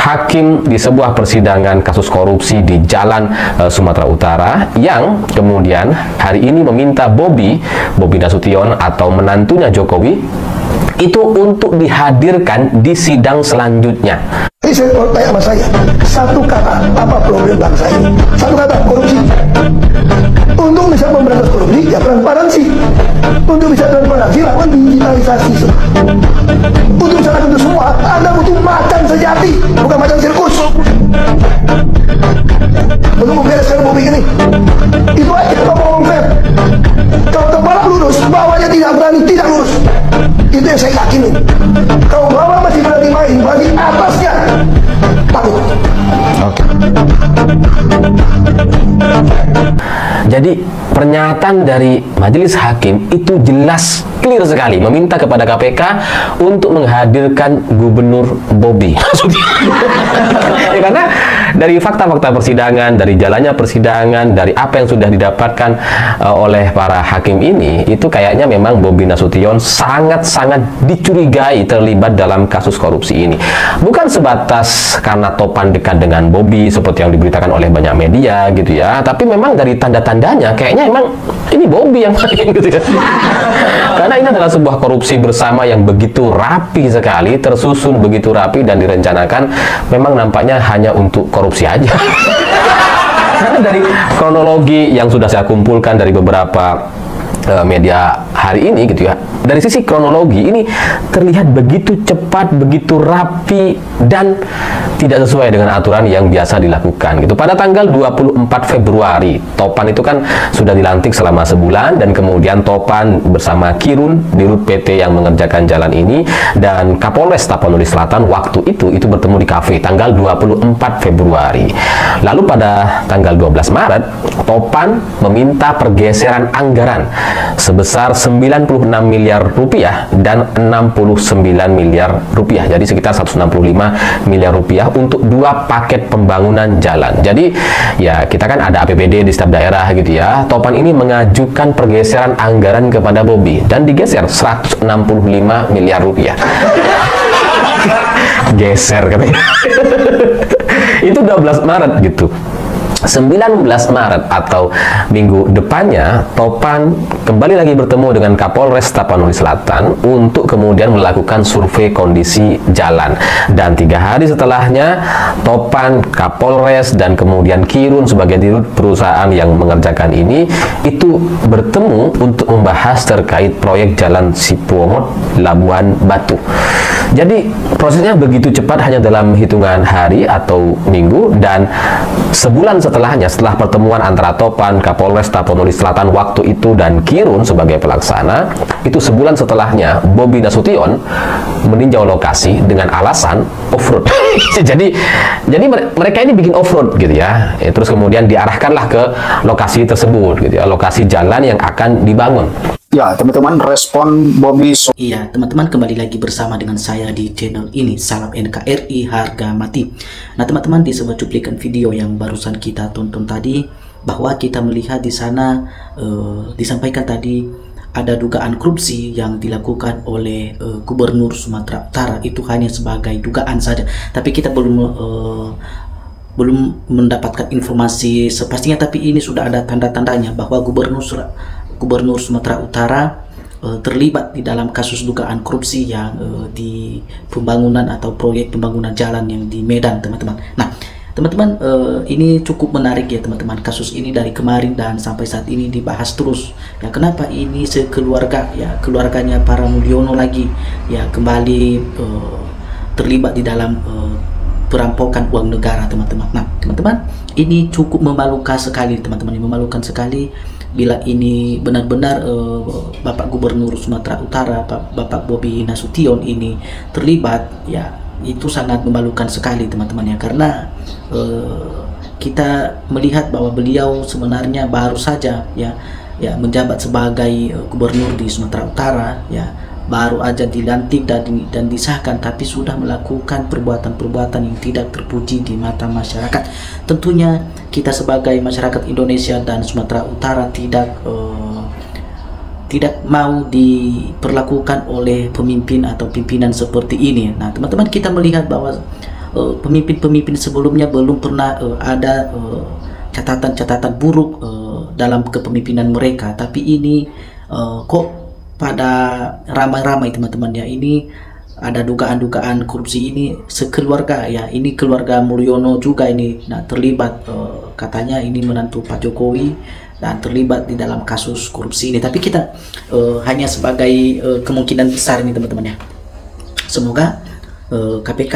hakim di sebuah persidangan kasus korupsi di Jalan Sumatera Utara yang kemudian hari ini meminta Bobi Nasution atau menantunya Jokowi itu untuk dihadirkan di sidang selanjutnya. Ini saya mau tanya sama saya, satu kata, apa problem bangsa ini? Satu kata, korupsi. Untuk bisa memberantas korupsi, ya transparansi. Untuk bisa transparansi, lakukan digitalisasi semua. Untuk bisa lakukan itu semua, Anda butuh macan sejati, bukan macan sirkus. Untuk membereskan mobil ini, itu aja ngomong fair. Kalau kepala lurus, bawahnya tidak berani, tidak lurus. Itu yang saya yakini. Kalau bawah masih berani main, berarti atasnya takut. Oke. Jadi pernyataan dari majelis hakim itu jelas clear sekali meminta kepada KPK untuk menghadirkan Gubernur Bobi. Ya, karena dari fakta-fakta persidangan, dari jalannya persidangan, dari apa yang sudah didapatkan oleh para hakim ini, itu kayaknya memang Bobi Nasution sangat-sangat dicurigai terlibat dalam kasus korupsi ini. Bukan sebatas karena Topan dekat dengan Bobi seperti yang diberitakan oleh banyak media gitu ya, tapi memang dari tanda-tandanya kayaknya emang ini Bobi yang paling gitu ya. Karena ini adalah sebuah korupsi bersama yang begitu rapi sekali, tersusun begitu rapi dan direncanakan memang nampaknya hanya untuk korupsi aja. Karena dari kronologi yang sudah saya kumpulkan dari beberapa media hari ini gitu ya, dari sisi kronologi ini terlihat begitu cepat, begitu rapi dan tidak sesuai dengan aturan yang biasa dilakukan gitu. Pada tanggal 24 Februari Topan itu kan sudah dilantik selama sebulan, dan kemudian Topan bersama Kirun dirut PT yang mengerjakan jalan ini dan Kapolres Tapanuli Selatan waktu itu bertemu di kafe tanggal 24 Februari. Lalu pada tanggal 12 Maret Topan meminta pergeseran anggaran sebesar 96 miliar rupiah dan 69 miliar rupiah, jadi sekitar 165 miliar rupiah untuk 2 paket pembangunan jalan. Jadi ya kita kan ada APBD di setiap daerah gitu ya. Topan ini mengajukan pergeseran anggaran kepada Bobi dan digeser 165 miliar rupiah. Geser katanya. Itu 12 Maret gitu. 19 Maret atau minggu depannya Topan kembali lagi bertemu dengan Kapolres Tapanuli Selatan untuk kemudian melakukan survei kondisi jalan, dan 3 hari setelahnya Topan, Kapolres dan kemudian Kirun sebagai dirut perusahaan yang mengerjakan ini itu bertemu untuk membahas terkait proyek jalan Sipuongot Labuan Batu. Jadi prosesnya begitu cepat, hanya dalam hitungan hari atau minggu, dan sebulan setelahnya, setelah pertemuan antara Topan, Kapolres Tapanuli Selatan waktu itu dan Kirun sebagai pelaksana, itu sebulan setelahnya Bobi Nasution meninjau lokasi dengan alasan off-road. jadi mereka ini bikin off-road gitu ya. Terus kemudian diarahkanlah ke lokasi tersebut gitu ya, lokasi jalan yang akan dibangun. Ya, teman-teman, respon Bobi. Iya, teman-teman, kembali lagi bersama dengan saya di channel ini, Salam NKRI Harga Mati. Nah, teman-teman, di sebuah cuplikan video yang barusan kita tonton tadi, bahwa kita melihat di sana disampaikan tadi ada dugaan korupsi yang dilakukan oleh Gubernur Sumatera Utara. Itu hanya sebagai dugaan saja, tapi kita belum mendapatkan informasi sepastinya, tapi ini sudah ada tanda-tandanya bahwa Gubernur Sumatera Utara terlibat di dalam kasus dugaan korupsi yang di pembangunan atau proyek pembangunan jalan yang di Medan, teman-teman. Nah, teman-teman, ini cukup menarik ya, teman-teman. Kasus ini dari kemarin dan sampai saat ini dibahas terus. Ya, kenapa ini sekeluarga, ya keluarganya para Mulyono lagi ya kembali terlibat di dalam perampokan uang negara, teman-teman. Nah, teman-teman, ini cukup memalukan sekali, teman-teman. Memalukan sekali bila ini benar-benar Bapak Gubernur Sumatera Utara, Bapak Bobi Nasution ini terlibat. Ya, itu sangat memalukan sekali, teman-teman ya, karena kita melihat bahwa beliau sebenarnya baru saja ya menjabat sebagai gubernur di Sumatera Utara, ya baru aja dilantik dan disahkan, tapi sudah melakukan perbuatan-perbuatan yang tidak terpuji di mata masyarakat. Tentunya kita sebagai masyarakat Indonesia dan Sumatera Utara tidak mau diperlakukan oleh pemimpin atau pimpinan seperti ini. Nah, teman-teman, kita melihat bahwa pemimpin-pemimpin sebelumnya belum pernah ada catatan-catatan buruk dalam kepemimpinan mereka, tapi ini kok pada ramai-ramai teman-teman ya, ini ada dugaan-dugaan korupsi ini sekeluarga ya. Ini keluarga Mulyono juga ini terlibat, katanya ini menantu Pak Jokowi dan terlibat di dalam kasus korupsi ini. Tapi kita hanya sebagai kemungkinan besar ini teman-teman ya. Semoga KPK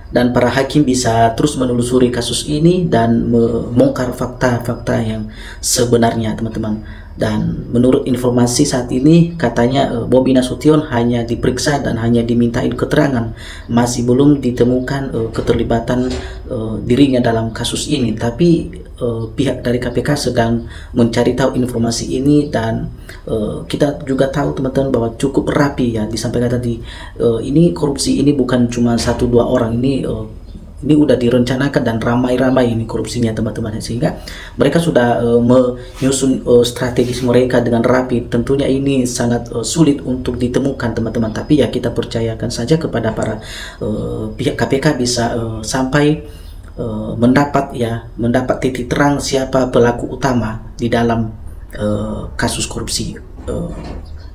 dan para hakim bisa terus menelusuri kasus ini dan membongkar fakta-fakta yang sebenarnya teman-teman. Dan menurut informasi saat ini katanya Bobi Nasution hanya diperiksa dan hanya dimintain keterangan, masih belum ditemukan keterlibatan dirinya dalam kasus ini. Tapi pihak dari KPK sedang mencari tahu informasi ini, dan kita juga tahu teman-teman bahwa cukup rapi ya, disampaikan tadi ini korupsi ini bukan cuma 1-2 orang, ini udah direncanakan dan ramai-ramai ini korupsinya teman-teman, sehingga mereka sudah menyusun strategis mereka dengan rapi. Tentunya ini sangat sulit untuk ditemukan teman-teman, tapi ya kita percayakan saja kepada para pihak KPK bisa sampai mendapat titik terang siapa pelaku utama di dalam kasus korupsi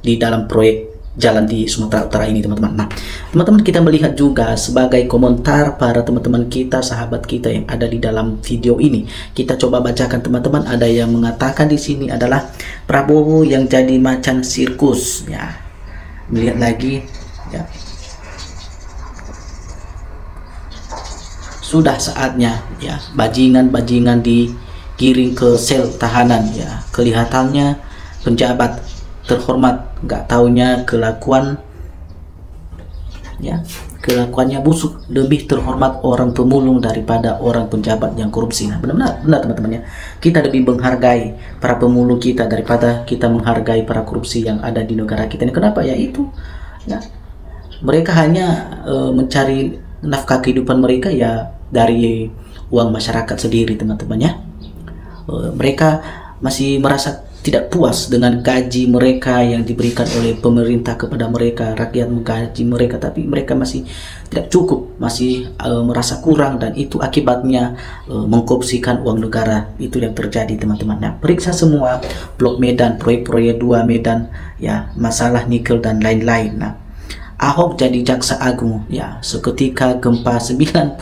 di dalam proyek jalan di Sumatera Utara ini teman-teman. Nah teman-teman, kita melihat juga sebagai komentar para teman-teman kita, sahabat kita yang ada di dalam video ini. Kita coba bacakan teman-teman. Ada yang mengatakan di sini adalah Prabowo yang jadi macan sirkus ya. Melihat lagi ya, sudah saatnya ya bajingan-bajingan digiring ke sel tahanan ya. Kelihatannya penjabat terhormat nggak taunya kelakuannya busuk, lebih terhormat orang pemulung daripada orang penjabat yang korupsi. Nah benar teman-teman ya, kita lebih menghargai para pemulung kita daripada kita menghargai para korupsi yang ada di negara kita ini. Kenapa ya? Itu ya, mereka hanya mencari nafkah kehidupan mereka ya dari uang masyarakat sendiri teman-teman ya. Mereka masih merasa tidak puas dengan gaji mereka yang diberikan oleh pemerintah kepada mereka, rakyat menggaji mereka, tapi mereka masih tidak cukup, masih merasa kurang, dan itu akibatnya mengkorupsikan uang negara. Itu yang terjadi teman-teman. Nah, periksa semua blok Medan, proyek-proyek 2 Medan ya, masalah nikel dan lain-lain. Nah, Ahok jadi jaksa agung ya, seketika gempa 99%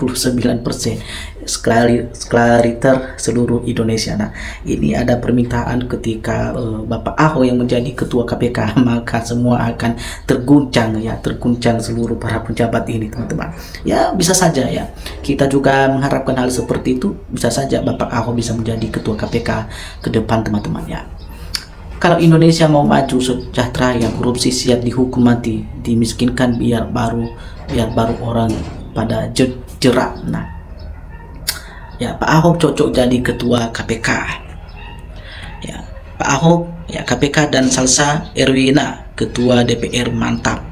sklariter seluruh Indonesia. Nah ini ada permintaan ketika Bapak Ahok yang menjadi ketua KPK, maka semua akan terguncang ya, terguncang seluruh para pejabat ini teman-teman ya. Bisa saja ya, kita juga mengharapkan hal seperti itu. Bisa saja Bapak Ahok bisa menjadi ketua KPK ke depan teman-teman ya. Kalau Indonesia mau maju sejahtera, yang korupsi siap dihukum mati, dimiskinkan biar baru orang pada jerak. Nah, ya Pak Ahok cocok jadi ketua KPK. Ya, Pak Ahok ya KPK, dan Salsa Erwina ketua DPR, mantap.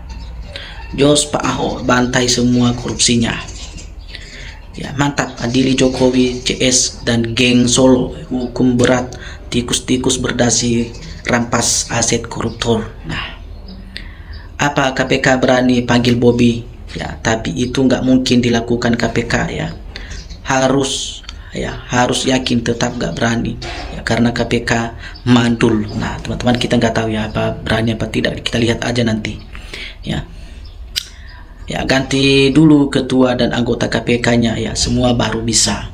Jos Pak Ahok bantai semua korupsinya. Ya, mantap, adili Jokowi, CS dan geng Solo, hukum berat tikus-tikus berdasi rampas aset koruptor. Nah, apa KPK berani panggil Bobi ya, tapi itu nggak mungkin dilakukan KPK ya. Harus yakin tetap nggak berani ya, karena KPK mandul. Nah teman-teman, kita nggak tahu ya apa berani apa tidak, kita lihat aja nanti ya. Ya, ganti dulu ketua dan anggota KPK-nya ya, semua baru bisa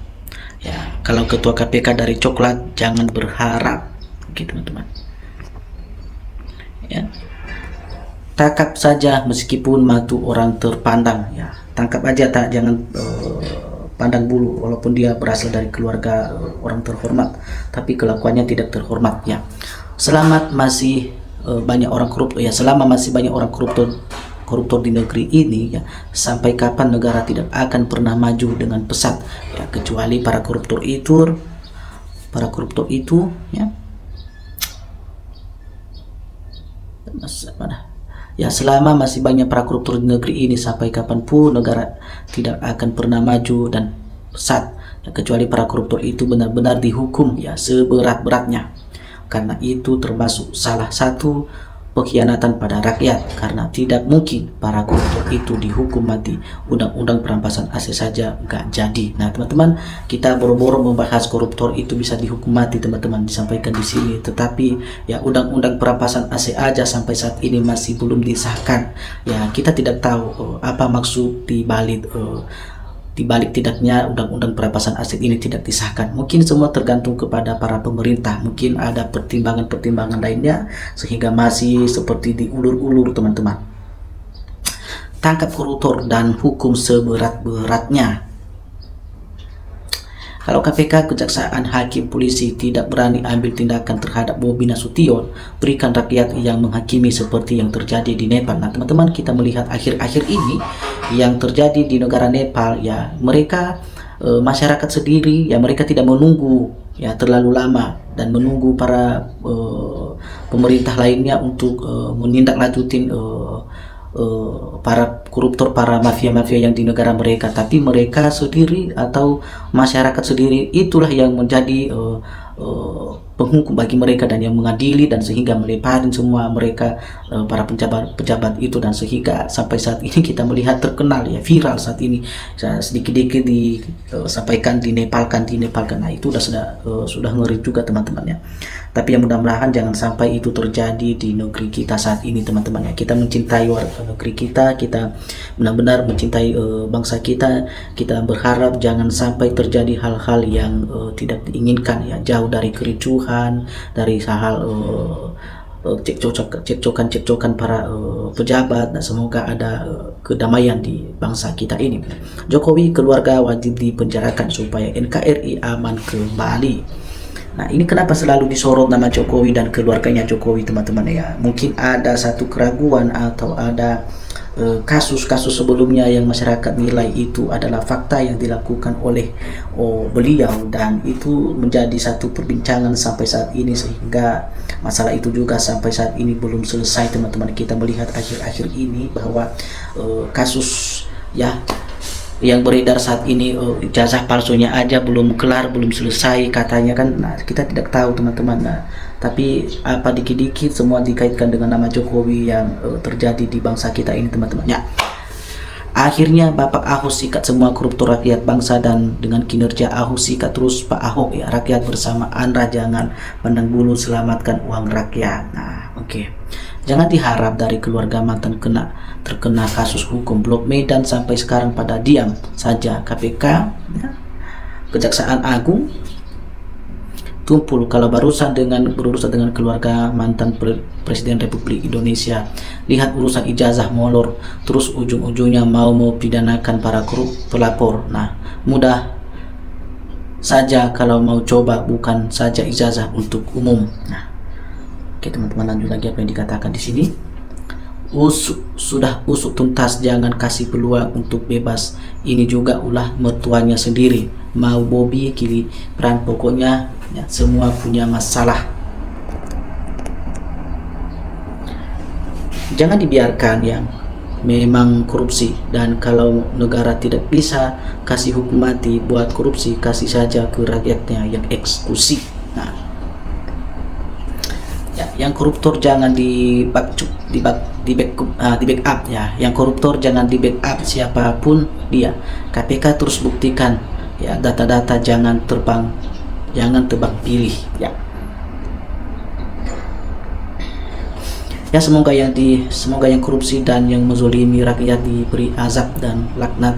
ya. Kalau ketua KPK dari coklat, jangan berharap gitu teman-teman ya. Tangkap saja meskipun matu orang terpandang ya, tangkap aja, jangan pandang bulu, walaupun dia berasal dari keluarga orang terhormat tapi kelakuannya tidak terhormat ya. Selamat masih banyak orang koruptor ya, selama masih banyak orang koruptor di negeri ini ya, sampai kapan negara tidak akan pernah maju dengan pesat ya, kecuali para koruptor itu ya. Ya, selama masih banyak para koruptor di negeri ini, sampai kapanpun negara tidak akan pernah maju dan pesat ya, kecuali para koruptor itu benar-benar dihukum ya seberat-beratnya, karena itu termasuk salah satu pengkhianatan pada rakyat, karena tidak mungkin para koruptor itu dihukum mati. Undang-undang perampasan aset saja nggak jadi. Nah teman-teman, kita boro-boro membahas koruptor itu bisa dihukum mati teman-teman, disampaikan di sini, tetapi ya undang-undang perampasan aset aja sampai saat ini masih belum disahkan. Ya kita tidak tahu apa maksud dibalik tidaknya undang-undang perampasan aset ini tidak disahkan. Mungkin semua tergantung kepada para pemerintah, mungkin ada pertimbangan-pertimbangan lainnya sehingga masih seperti diulur-ulur teman-teman. Tangkap koruptor dan hukum seberat-beratnya. Kalau KPK, Kejaksaan, Hakim, Polisi tidak berani ambil tindakan terhadap Bobi Nasution, berikan rakyat yang menghakimi seperti yang terjadi di Nepal. Nah teman-teman, kita melihat akhir-akhir ini yang terjadi di negara Nepal, ya mereka masyarakat sendiri, ya mereka tidak menunggu ya terlalu lama dan menunggu para pemerintah lainnya untuk menindaklanjutin para koruptor, para mafia-mafia yang di negara mereka, tapi mereka sendiri atau masyarakat sendiri itulah yang menjadi penghukum bagi mereka dan yang mengadili, dan sehingga meleparin semua mereka para pejabat itu, dan sehingga sampai saat ini kita melihat terkenal ya, viral saat ini sedikit-sedikit disampaikan dinepalkan. Nah itu sudah ngeri juga teman-teman ya. Tapi yang mudah-mudahan jangan sampai itu terjadi di negeri kita saat ini teman-teman ya. Kita mencintai negeri kita, kita benar-benar mencintai bangsa kita. Kita berharap jangan sampai terjadi hal-hal yang tidak diinginkan ya, jauh dari kericuhan, dari hal cekcokan para pejabat. Nah, semoga ada kedamaian di bangsa kita ini. Jokowi, keluarga wajib dipenjarakan supaya NKRI aman kembali. Nah ini kenapa selalu disorot nama Jokowi dan keluarganya Jokowi teman-teman ya. Mungkin ada satu keraguan atau ada kasus-kasus sebelumnya yang masyarakat nilai itu adalah fakta yang dilakukan oleh beliau, dan itu menjadi satu perbincangan sampai saat ini, sehingga masalah itu juga sampai saat ini belum selesai teman-teman. Kita melihat akhir-akhir ini bahwa kasus ya yang beredar saat ini, ijazah palsunya aja belum kelar, belum selesai katanya kan. Nah kita tidak tahu teman-teman. Nah, tapi apa dikit-dikit semua dikaitkan dengan nama Jokowi yang terjadi di bangsa kita ini teman-teman ya. Akhirnya Bapak Ahok sikat semua koruptor rakyat bangsa, dan dengan kinerja Ahok sikat terus Pak Ahok ya, rakyat bersama Anda jangan pandang bulu, selamatkan uang rakyat. Nah oke. Jangan diharap dari keluarga mantan terkena kasus hukum Blok Medan sampai sekarang pada diam saja. KPK ya, Kejaksaan Agung tumpul kalau berurusan dengan keluarga mantan Presiden Republik Indonesia. Lihat urusan ijazah molor, terus ujung-ujungnya mau pidanakan para pelapor. Nah mudah saja kalau mau coba, bukan saja ijazah untuk umum. Nah oke teman-teman, lanjut lagi apa yang dikatakan di sini. Sudah usut tuntas, jangan kasih peluang untuk bebas. Ini juga ulah mertuanya sendiri. Mau Bobi kiri peran, pokoknya ya, semua punya masalah. Jangan dibiarkan yang memang korupsi, dan kalau negara tidak bisa kasih hukum mati buat korupsi, kasih saja ke rakyatnya yang eksekusi. Nah yang koruptor jangan di backup ya. Yang koruptor jangan di backup siapapun dia. KPK terus buktikan ya, data-data jangan tebang pilih ya. Ya semoga yang korupsi dan yang menzolimi rakyat diberi azab dan laknat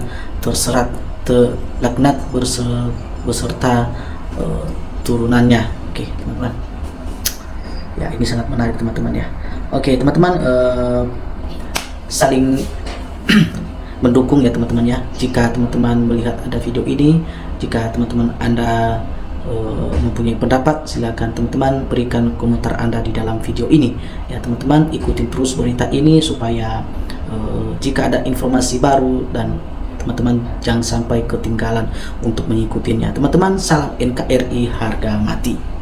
beserta turunannya. Oke teman-teman. Ya ini sangat menarik teman-teman ya. Oke teman-teman, saling mendukung ya teman-teman ya. Jika teman-teman melihat ada video ini, jika teman-teman Anda mempunyai pendapat, silakan teman-teman berikan komentar Anda di dalam video ini ya teman-teman. Ikutin terus berita ini supaya jika ada informasi baru, dan teman-teman jangan sampai ketinggalan untuk mengikutinya teman-teman. Salam NKRI harga mati.